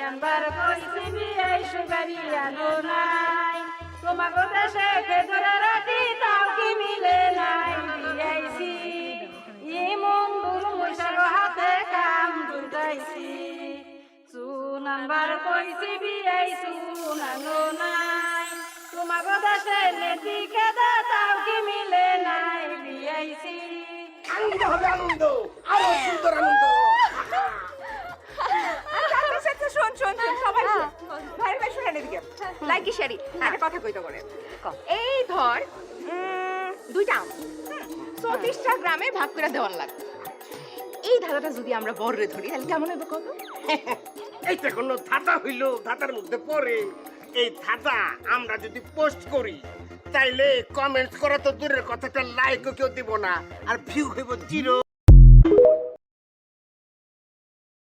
আনবার কইছি বিয়াই সুগারি আনো নাই তোমাকে দেশে কে ধরে রাখি তাও কি মিলে নাই বিয়াইছি ইমন দুল মশার হাতে কাম দুটাইছি চুন আনবার কইছি বিয়াই চুন আনো নাই তোমাকে দেশে নেতি কে দে তাও কি মিলে নাই বিয়াইছি আনন্দ হবে আনন্দ আরো সুন্দর আনন্দ শোন শোন শোন সবাই ভাই ভাই শুনে এদিকে লাইকি শাড়ি একটা কথা কইতে করে এই ধর দুইটা আম 34টা গ্রামে ভাগ করে দেওয়ার লাগবে এই ধাঁধাটা যদি আমরা বড়রে ধরি তাহলে কেমন হবে কত এইটা কোনো ধাঁধা হইলো ধাঁধার মধ্যে পড়ে এই ধাঁধা আমরা যদি পোস্ট করি তাইলে কমেন্টস করা তো দূরের কথা একটা লাইকও কেউ দিব না আর ভিউ হইব 0